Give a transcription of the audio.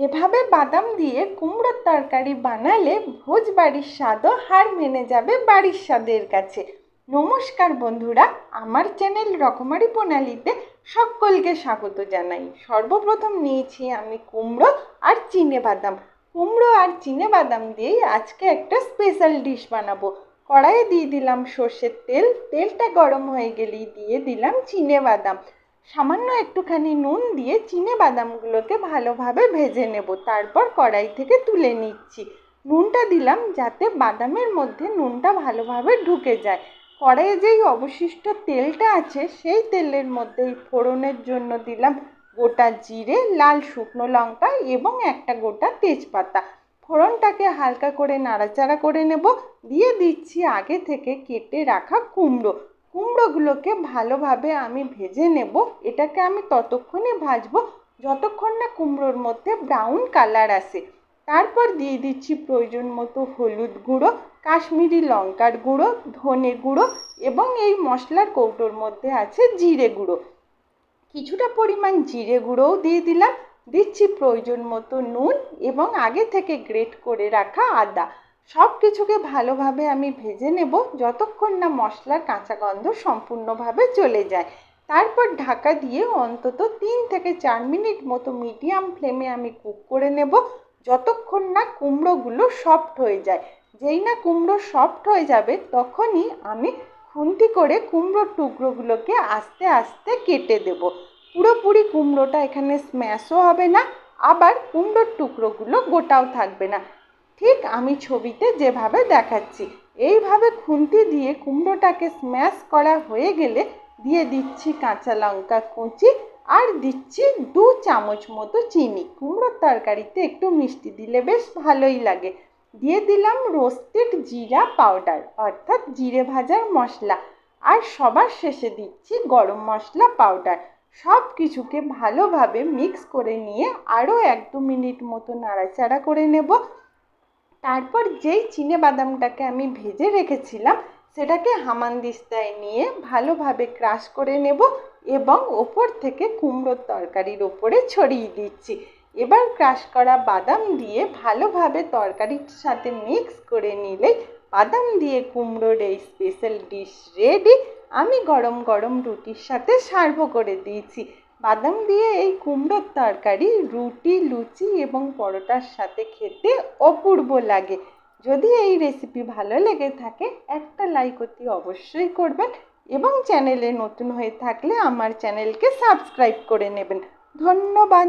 এভাবে বাদাম দিয়ে কুমড়োর তরকারি বানালে ভোজ বাড়ির স্বাদও হার মেনে যাবে বাড়ির স্বাদের কাছে। নমস্কার বন্ধুরা, আমার চ্যানেল রকমারি প্রণালীতে সকলকে স্বাগত জানাই। সর্বপ্রথম নিয়েছি আমি কুমড়ো আর চিনেবাদাম। কুমড়ো আর চিনেবাদাম দিয়েই আজকে একটা স্পেশাল ডিশ বানাবো। কড়াইয়ে দিয়ে দিলাম সর্ষের তেল, তেলটা গরম হয়ে গেলেই দিয়ে দিলাম চিনেবাদাম। সামান্য একটুখানি নুন দিয়ে চিনেবাদামগুলোকে ভালোভাবে ভেজে নেব, তারপর কড়াই থেকে তুলে নিচ্ছি। নুনটা দিলাম যাতে বাদামের মধ্যে নুনটা ভালোভাবে ঢুকে যায়। কড়াইয়ে যেই অবশিষ্ট তেলটা আছে সেই তেলের মধ্যেই ফোড়নের জন্য দিলাম গোটা জিরে, লাল শুকনো লঙ্কা এবং একটা গোটা তেজপাতা। ফোড়নটাকে হালকা করে নাড়াচাড়া করে নেব। দিয়ে দিচ্ছি আগে থেকে কেটে রাখা কুমড়োগুলোকে ভালোভাবে আমি ভেজে নেব। এটাকে আমি ততক্ষণে ভাজবো যতক্ষণ না কুমড়োর মধ্যে ব্রাউন কালার আসে। তারপর দিয়ে দিচ্ছি প্রয়োজন মতো হলুদ গুঁড়ো, কাশ্মীরি লঙ্কার গুঁড়ো, ধনে গুঁড়ো এবং এই মশলার কৌটোর মধ্যে আছে জিরে গুঁড়ো। কিছুটা পরিমাণ জিরে গুঁড়োও দিয়ে দিলাম। দিচ্ছি প্রয়োজন মতো নুন এবং আগে থেকে গ্রেট করে রাখা আদা। সব কিছুকে ভালোভাবে আমি ভেজে নেব যতক্ষণ না মশলার কাঁচা গন্ধ সম্পূর্ণভাবে চলে যায়। তারপর ঢাকা দিয়ে অন্তত 3 থেকে 4 মিনিট মতো মিডিয়াম ফ্লেমে আমি কুক করে নেব যতক্ষণ না কুমড়োগুলো সফট হয়ে যায়। যেই না কুমড়ো সফট হয়ে যাবে তখনই আমি খুন্তি করে কুমড়োর টুকরোগুলোকে আস্তে আস্তে কেটে দেব। পুরোপুরি কুমড়োটা এখানে স্ম্যাশও হবে না, আবার কুমড়োর টুকরোগুলো গোটাও থাকবে না, ঠিক আমি ছবিতে যেভাবে দেখাচ্ছি। এইভাবে খুন্তি দিয়ে কুমড়োটাকে স্ম্যাশ করা হয়ে গেলে দিয়ে দিচ্ছি কাঁচা লঙ্কা কুচি আর দিচ্ছি 2 চামচ মতো চিনি। কুমড়োর তরকারিতে একটু মিষ্টি দিলে বেশ ভালোই লাগে। দিয়ে দিলাম রোস্টেড জিরা পাউডার অর্থাৎ জিরে ভাজার মশলা, আর সবার শেষে দিচ্ছি গরম মশলা পাউডার। সব কিছুকে ভালোভাবে মিক্স করে নিয়ে আরও 1-2 মিনিট মতো নাড়াচাড়া করে নেব। তারপর যেই চিনেবাদামটাকে আমি ভেজে রেখেছিলাম সেটাকে হামানদিস্তায় নিয়ে ভালোভাবে ক্রাশ করে নেব এবং ওপর থেকে কুমড়োর তরকারির ওপরে ছড়িয়ে দিচ্ছি। এবার ক্রাশ করা বাদাম দিয়ে ভালোভাবে তরকারির সাথে মিক্স করে নিলে বাদাম দিয়ে কুমড়োর এই স্পেশাল ডিশ রেডি। আমি গরম গরম রুটির সাথে সার্ভ করে দিয়েছি। বাদাম দিয়ে এই কুমড়োর তরকারি রুটি, লুচি এবং পরোটার সাথে খেতে অপূর্ব লাগে। যদি এই রেসিপি ভালো লেগে থাকে একটা লাইক অতি অবশ্যই করবেন এবং চ্যানেলে নতুন হয়ে থাকলে আমার চ্যানেলকে সাবস্ক্রাইব করে নেবেন। ধন্যবাদ।